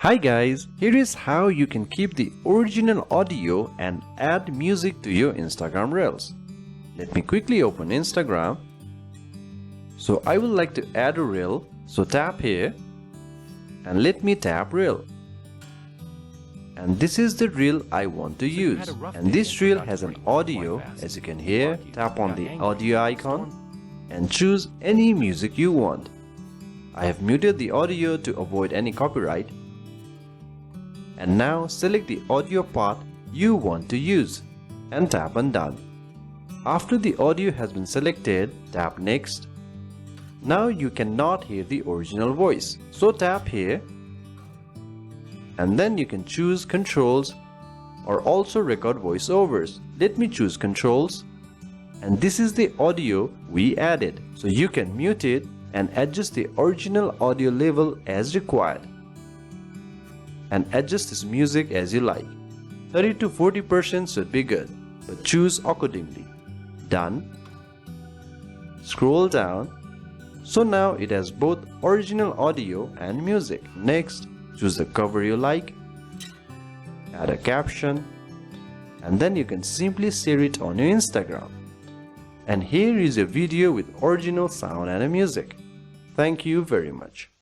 Hi guys, here is how you can keep the original audio and add music to your Instagram Reels. Let me quickly open Instagram. So I would like to add a reel, so tap here and let me tap reel. And this is the reel I want to use, and this reel has an audio. As you can hear, tap on the audio icon and choose any music you want. I have muted the audio to avoid any copyright. And now select the audio part you want to use and tap on done. After the audio has been selected, tap next. Now you cannot hear the original voice, so tap here and then you can choose controls or also record voiceovers. Let me choose controls, and this is the audio we added, so you can mute it and adjust the original audio level as required and adjust this music as you like. 30 to 40% should be good, but choose accordingly. Done. Scroll down. So now it has both original audio and music. Next, choose the cover you like, add a caption, and then you can simply share it on your Instagram. And here is a video with original sound and music. Thank you very much.